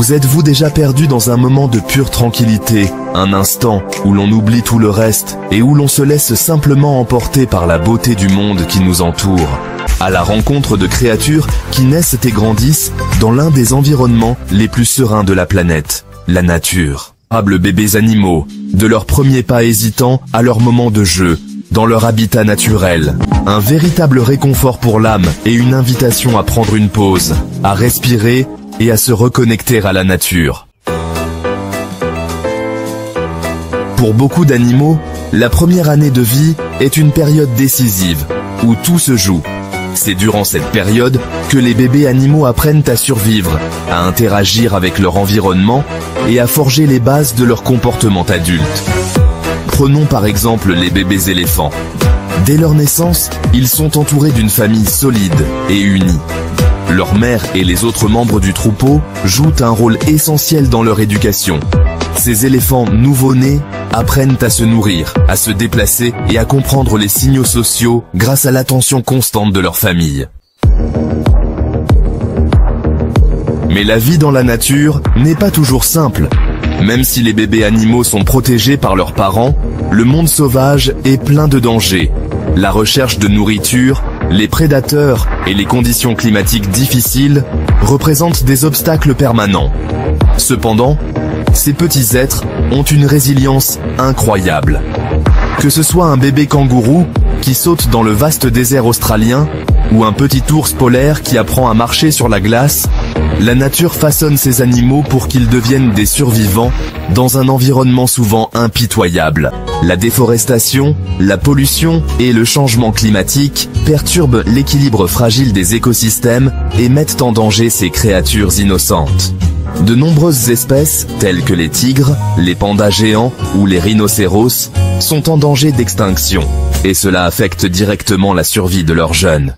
Vous êtes-vous déjà perdu dans un moment de pure tranquillité, un instant où l'on oublie tout le reste et où l'on se laisse simplement emporter par la beauté du monde qui nous entoure, à la rencontre de créatures qui naissent et grandissent dans l'un des environnements les plus sereins de la planète, la nature. Bébés animaux, de leurs premiers pas hésitants à leur moment de jeu, dans leur habitat naturel. Un véritable réconfort pour l'âme et une invitation à prendre une pause, à respirer et à se reconnecter à la nature. Pour beaucoup d'animaux, la première année de vie est une période décisive, où tout se joue. C'est durant cette période que les bébés animaux apprennent à survivre, à interagir avec leur environnement et à forger les bases de leur comportement adulte. Prenons par exemple les bébés éléphants. Dès leur naissance, ils sont entourés d'une famille solide et unie. Leur mère et les autres membres du troupeau jouent un rôle essentiel dans leur éducation. Ces éléphants nouveau-nés apprennent à se nourrir, à se déplacer et à comprendre les signaux sociaux grâce à l'attention constante de leur famille. Mais la vie dans la nature n'est pas toujours simple. Même si les bébés animaux sont protégés par leurs parents, le monde sauvage est plein de dangers. La recherche de nourriture, les prédateurs et les conditions climatiques difficiles représentent des obstacles permanents. Cependant, ces petits êtres ont une résilience incroyable. Que ce soit un bébé kangourou qui saute dans le vaste désert australien ou un petit ours polaire qui apprend à marcher sur la glace, la nature façonne ces animaux pour qu'ils deviennent des survivants dans un environnement souvent impitoyable. La déforestation, la pollution et le changement climatique perturbent l'équilibre fragile des écosystèmes et mettent en danger ces créatures innocentes. De nombreuses espèces, telles que les tigres, les pandas géants ou les rhinocéros, sont en danger d'extinction, et cela affecte directement la survie de leurs jeunes.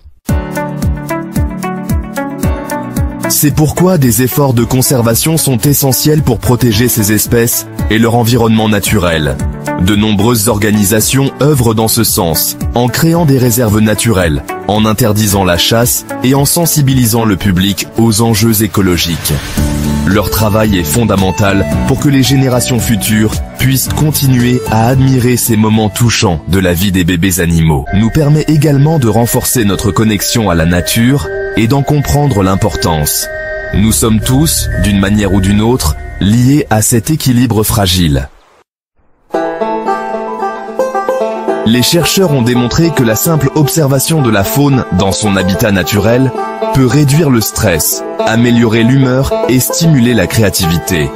C'est pourquoi des efforts de conservation sont essentiels pour protéger ces espèces et leur environnement naturel. De nombreuses organisations œuvrent dans ce sens, en créant des réserves naturelles, en interdisant la chasse et en sensibilisant le public aux enjeux écologiques. Leur travail est fondamental pour que les générations futures puissent continuer à admirer ces moments touchants de la vie des bébés animaux. Nous permet également de renforcer notre connexion à la nature et d'en comprendre l'importance. Nous sommes tous, d'une manière ou d'une autre, liés à cet équilibre fragile. Les chercheurs ont démontré que la simple observation de la faune dans son habitat naturel peut réduire le stress, améliorer l'humeur et stimuler la créativité.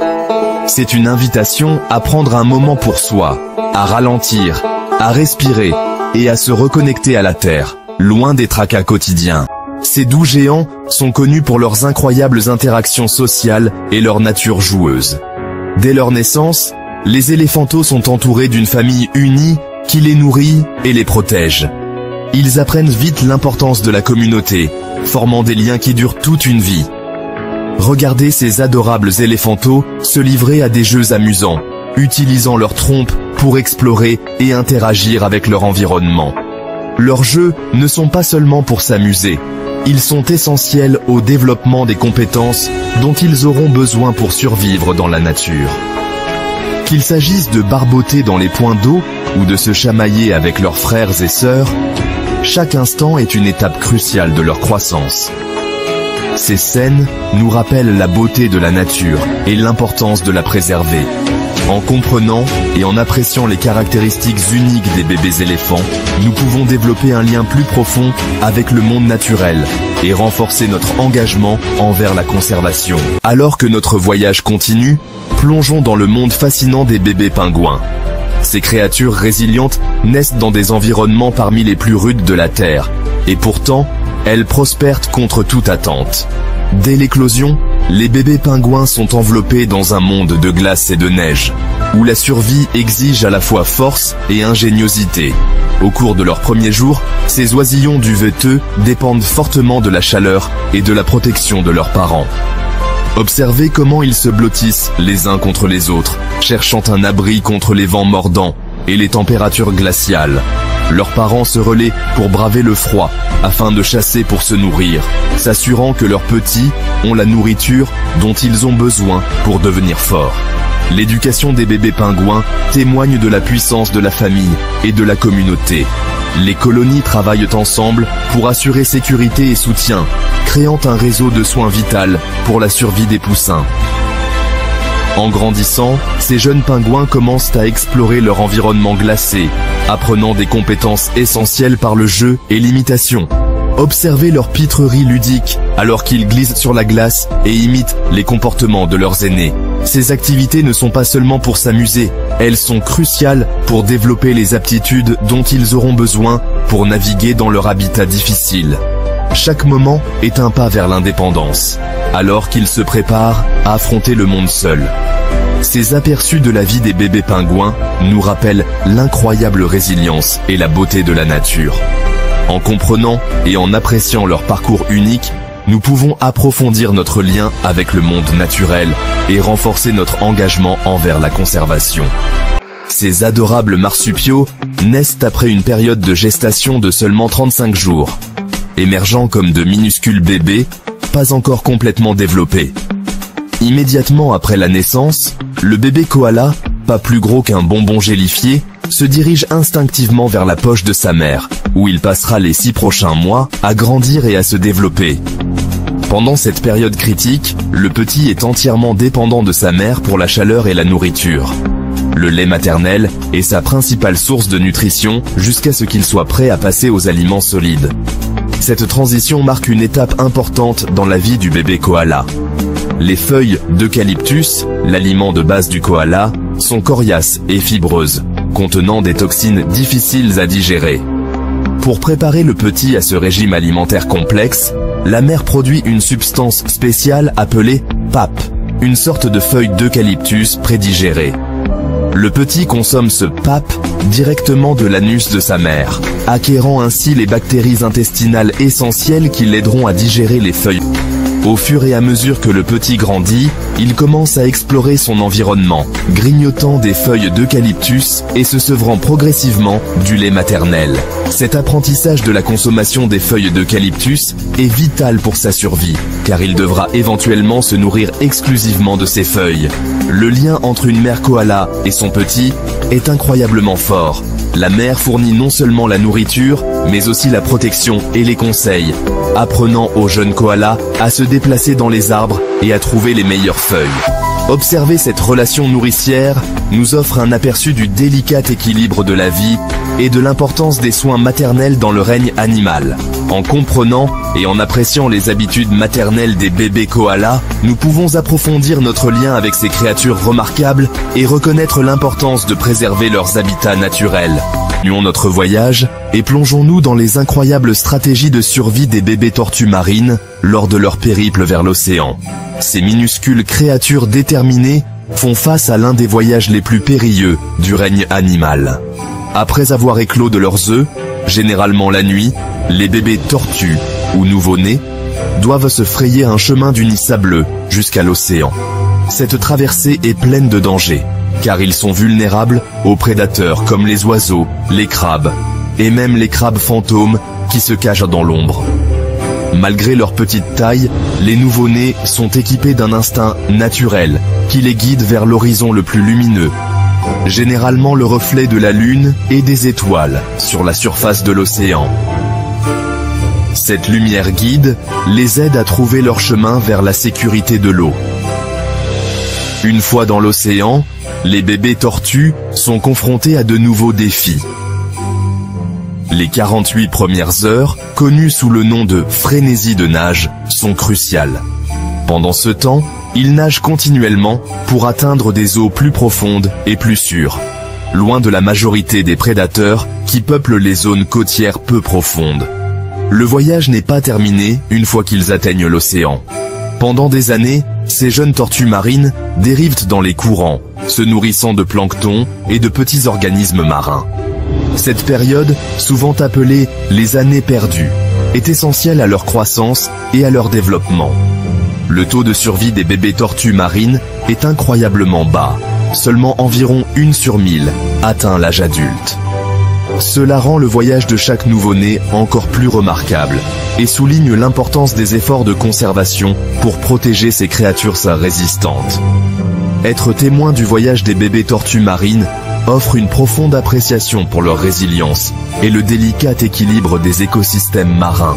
C'est une invitation à prendre un moment pour soi, à ralentir, à respirer et à se reconnecter à la terre, loin des tracas quotidiens. Ces doux géants sont connus pour leurs incroyables interactions sociales et leur nature joueuse. Dès leur naissance, les éléphantos sont entourés d'une famille unie qui les nourrit et les protège. Ils apprennent vite l'importance de la communauté, formant des liens qui durent toute une vie. Regardez ces adorables éléphantos se livrer à des jeux amusants, utilisant leur trompe pour explorer et interagir avec leur environnement. Leurs jeux ne sont pas seulement pour s'amuser, ils sont essentiels au développement des compétences dont ils auront besoin pour survivre dans la nature. Qu'il s'agisse de barboter dans les points d'eau ou de se chamailler avec leurs frères et sœurs, chaque instant est une étape cruciale de leur croissance. Ces scènes nous rappellent la beauté de la nature et l'importance de la préserver. En comprenant et en appréciant les caractéristiques uniques des bébés éléphants, nous pouvons développer un lien plus profond avec le monde naturel et renforcer notre engagement envers la conservation. Alors que notre voyage continue, plongeons dans le monde fascinant des bébés pingouins. Ces créatures résilientes naissent dans des environnements parmi les plus rudes de la Terre, et pourtant, elles prospèrent contre toute attente. Dès l'éclosion, les bébés pingouins sont enveloppés dans un monde de glace et de neige, où la survie exige à la fois force et ingéniosité. Au cours de leurs premiers jours, ces oisillons duveteux dépendent fortement de la chaleur et de la protection de leurs parents. Observez comment ils se blottissent les uns contre les autres, cherchant un abri contre les vents mordants et les températures glaciales. leurs parents se relaient pour braver le froid, afin de chasser pour se nourrir, s'assurant que leurs petits ont la nourriture dont ils ont besoin pour devenir forts. L'éducation des bébés pingouins témoigne de la puissance de la famille et de la communauté. Les colonies travaillent ensemble pour assurer sécurité et soutien, créant un réseau de soins vital pour la survie des poussins. En grandissant, ces jeunes pingouins commencent à explorer leur environnement glacé, apprenant des compétences essentielles par le jeu et l'imitation. Observez leur pitrerie ludique alors qu'ils glissent sur la glace et imitent les comportements de leurs aînés. Ces activités ne sont pas seulement pour s'amuser, elles sont cruciales pour développer les aptitudes dont ils auront besoin pour naviguer dans leur habitat difficile. Chaque moment est un pas vers l'indépendance, alors qu'ils se préparent à affronter le monde seul. Ces aperçus de la vie des bébés pingouins nous rappellent l'incroyable résilience et la beauté de la nature. En comprenant et en appréciant leur parcours unique, nous pouvons approfondir notre lien avec le monde naturel et renforcer notre engagement envers la conservation. Ces adorables marsupiaux naissent après une période de gestation de seulement 35 jours, émergeant comme de minuscules bébés, pas encore complètement développés. Immédiatement après la naissance, le bébé koala, pas plus gros qu'un bonbon gélifié, se dirige instinctivement vers la poche de sa mère, où il passera les 6 prochains mois à grandir et à se développer. Pendant cette période critique, le petit est entièrement dépendant de sa mère pour la chaleur et la nourriture. Le lait maternel est sa principale source de nutrition jusqu'à ce qu'il soit prêt à passer aux aliments solides. Cette transition marque une étape importante dans la vie du bébé koala. Les feuilles d'eucalyptus, l'aliment de base du koala, sont coriaces et fibreuses, contenant des toxines difficiles à digérer. Pour préparer le petit à ce régime alimentaire complexe, la mère produit une substance spéciale appelée PAP, une sorte de feuille d'eucalyptus prédigérée. Le petit consomme ce PAP directement de l'anus de sa mère, acquérant ainsi les bactéries intestinales essentielles qui l'aideront à digérer les feuilles. Au fur et à mesure que le petit grandit, il commence à explorer son environnement, grignotant des feuilles d'eucalyptus et se sevrant progressivement du lait maternel. Cet apprentissage de la consommation des feuilles d'eucalyptus est vital pour sa survie, car il devra éventuellement se nourrir exclusivement de ces feuilles. Le lien entre une mère koala et son petit est incroyablement fort. La mère fournit non seulement la nourriture, mais aussi la protection et les conseils, apprenant aux jeunes koalas à se déplacer dans les arbres et à trouver les meilleures feuilles. Observer cette relation nourricière nous offre un aperçu du délicat équilibre de la vie et de l'importance des soins maternels dans le règne animal. En comprenant et en appréciant les habitudes maternelles des bébés koalas, nous pouvons approfondir notre lien avec ces créatures remarquables et reconnaître l'importance de préserver leurs habitats naturels. Continuons notre voyage et plongeons-nous dans les incroyables stratégies de survie des bébés tortues marines lors de leur périple vers l'océan. Ces minuscules créatures déterminées font face à l'un des voyages les plus périlleux du règne animal. Après avoir éclos de leurs œufs, généralement la nuit, les bébés tortues, ou nouveau-nés, doivent se frayer un chemin du nid sableux jusqu'à l'océan. Cette traversée est pleine de dangers, car ils sont vulnérables aux prédateurs comme les oiseaux, les crabes, et même les crabes fantômes qui se cachent dans l'ombre. Malgré leur petite taille, les nouveau-nés sont équipés d'un instinct naturel qui les guide vers l'horizon le plus lumineux, généralement le reflet de la lune et des étoiles sur la surface de l'océan. Cette lumière guide les aide à trouver leur chemin vers la sécurité de l'eau. Une fois dans l'océan, les bébés tortues sont confrontés à de nouveaux défis. Les 48 premières heures, connues sous le nom de frénésie de nage, sont cruciales. Pendant ce temps, ils nagent continuellement pour atteindre des eaux plus profondes et plus sûres, loin de la majorité des prédateurs qui peuplent les zones côtières peu profondes. Le voyage n'est pas terminé une fois qu'ils atteignent l'océan. Pendant des années, ces jeunes tortues marines dérivent dans les courants, se nourrissant de plancton et de petits organismes marins. Cette période, souvent appelée les années perdues, est essentielle à leur croissance et à leur développement. Le taux de survie des bébés tortues marines est incroyablement bas. Seulement environ 1 sur 1000 atteint l'âge adulte. Cela rend le voyage de chaque nouveau-né encore plus remarquable et souligne l'importance des efforts de conservation pour protéger ces créatures résistantes. Être témoin du voyage des bébés tortues marines offre une profonde appréciation pour leur résilience et le délicat équilibre des écosystèmes marins.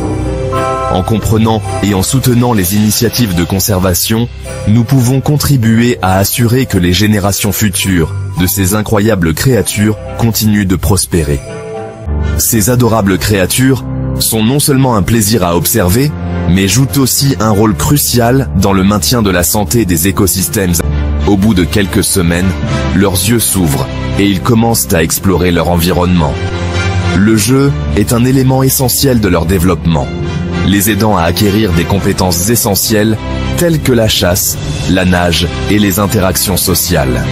En comprenant et en soutenant les initiatives de conservation, nous pouvons contribuer à assurer que les générations futures de ces incroyables créatures continuent de prospérer. Ces adorables créatures sont non seulement un plaisir à observer, mais jouent aussi un rôle crucial dans le maintien de la santé des écosystèmes. Au bout de quelques semaines, leurs yeux s'ouvrent et ils commencent à explorer leur environnement. Le jeu est un élément essentiel de leur développement, les aidant à acquérir des compétences essentielles telles que la chasse, la nage et les interactions sociales.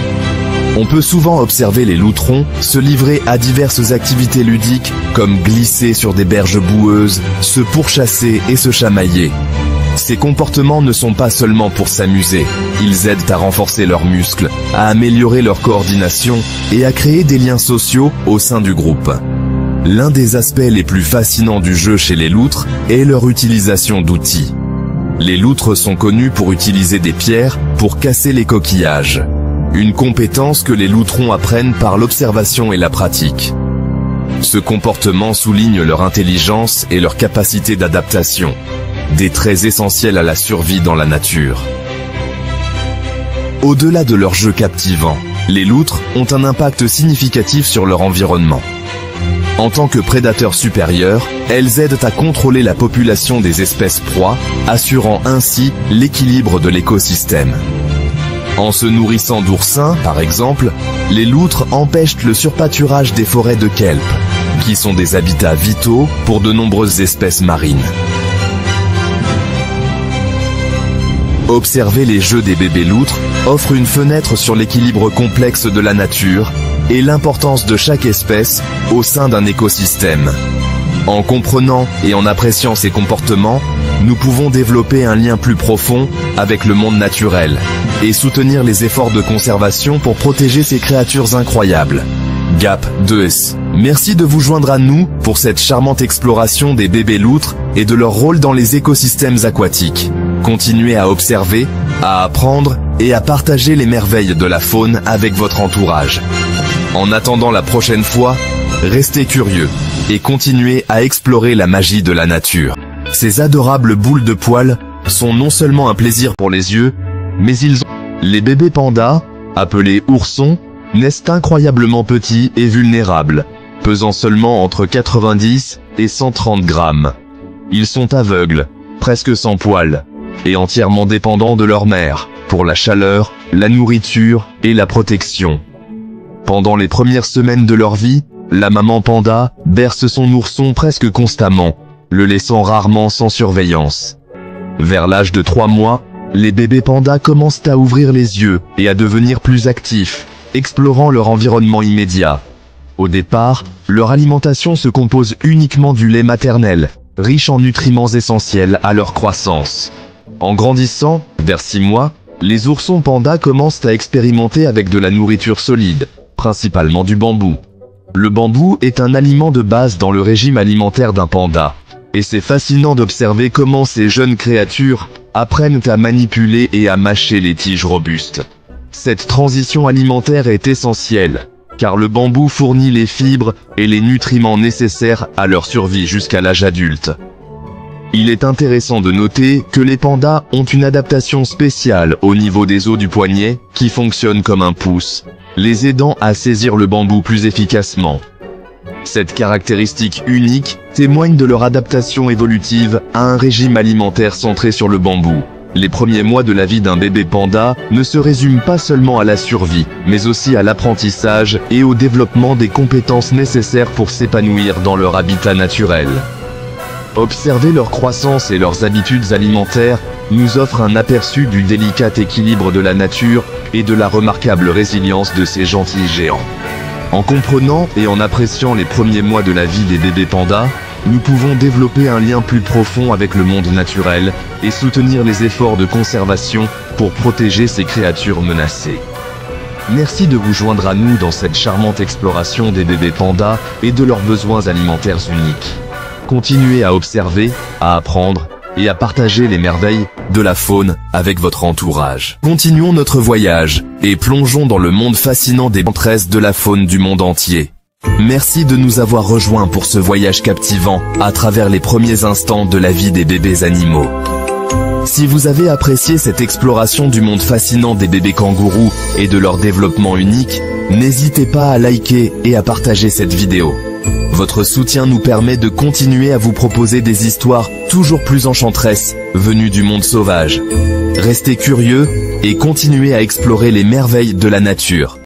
On peut souvent observer les loutrons se livrer à diverses activités ludiques comme glisser sur des berges boueuses, se pourchasser et se chamailler. Ces comportements ne sont pas seulement pour s'amuser, ils aident à renforcer leurs muscles, à améliorer leur coordination et à créer des liens sociaux au sein du groupe. L'un des aspects les plus fascinants du jeu chez les loutres est leur utilisation d'outils. Les loutres sont connues pour utiliser des pierres pour casser les coquillages. Une compétence que les loutrons apprennent par l'observation et la pratique. Ce comportement souligne leur intelligence et leur capacité d'adaptation, des traits essentiels à la survie dans la nature. Au-delà de leur jeu captivant, les loutres ont un impact significatif sur leur environnement. En tant que prédateurs supérieurs, elles aident à contrôler la population des espèces proies, assurant ainsi l'équilibre de l'écosystème. En se nourrissant d'oursins, par exemple, les loutres empêchent le surpâturage des forêts de kelp, qui sont des habitats vitaux pour de nombreuses espèces marines. Observer les jeux des bébés loutres offre une fenêtre sur l'équilibre complexe de la nature et l'importance de chaque espèce au sein d'un écosystème. En comprenant et en appréciant ces comportements, nous pouvons développer un lien plus profond avec le monde naturel et soutenir les efforts de conservation pour protéger ces créatures incroyables. Gap 2S. Merci de vous joindre à nous pour cette charmante exploration des bébés loutres et de leur rôle dans les écosystèmes aquatiques. Continuez à observer, à apprendre et à partager les merveilles de la faune avec votre entourage. En attendant la prochaine fois, restez curieux et continuez à explorer la magie de la nature. Ces adorables boules de poils sont non seulement un plaisir pour les yeux, mais ils ont... Les bébés pandas, appelés oursons, naissent incroyablement petits et vulnérables, pesant seulement entre 90 et 130 grammes. Ils sont aveugles, presque sans poils, et entièrement dépendants de leur mère, pour la chaleur, la nourriture et la protection. Pendant les premières semaines de leur vie, la maman panda berce son ourson presque constamment, le laissant rarement sans surveillance. Vers l'âge de 3 mois, les bébés pandas commencent à ouvrir les yeux et à devenir plus actifs, explorant leur environnement immédiat. Au départ, leur alimentation se compose uniquement du lait maternel, riche en nutriments essentiels à leur croissance. En grandissant, vers 6 mois, les oursons pandas commencent à expérimenter avec de la nourriture solide, principalement du bambou. Le bambou est un aliment de base dans le régime alimentaire d'un panda. Et c'est fascinant d'observer comment ces jeunes créatures apprennent à manipuler et à mâcher les tiges robustes. Cette transition alimentaire est essentielle, car le bambou fournit les fibres et les nutriments nécessaires à leur survie jusqu'à l'âge adulte. Il est intéressant de noter que les pandas ont une adaptation spéciale au niveau des os du poignet, qui fonctionne comme un pouce, les aidant à saisir le bambou plus efficacement. Cette caractéristique unique témoigne de leur adaptation évolutive à un régime alimentaire centré sur le bambou. Les premiers mois de la vie d'un bébé panda ne se résument pas seulement à la survie, mais aussi à l'apprentissage et au développement des compétences nécessaires pour s'épanouir dans leur habitat naturel. Observer leur croissance et leurs habitudes alimentaires nous offre un aperçu du délicat équilibre de la nature et de la remarquable résilience de ces gentils géants. En comprenant et en appréciant les premiers mois de la vie des bébés pandas, nous pouvons développer un lien plus profond avec le monde naturel et soutenir les efforts de conservation pour protéger ces créatures menacées. Merci de vous joindre à nous dans cette charmante exploration des bébés pandas et de leurs besoins alimentaires uniques. Continuez à observer, à apprendre et à partager les merveilles de la faune avec votre entourage. Continuons notre voyage et plongeons dans le monde fascinant des maîtresses de la faune du monde entier. Merci de nous avoir rejoints pour ce voyage captivant à travers les premiers instants de la vie des bébés animaux. Si vous avez apprécié cette exploration du monde fascinant des bébés kangourous et de leur développement unique, n'hésitez pas à liker et à partager cette vidéo. Votre soutien nous permet de continuer à vous proposer des histoires toujours plus enchanteresses, venues du monde sauvage. Restez curieux et continuez à explorer les merveilles de la nature.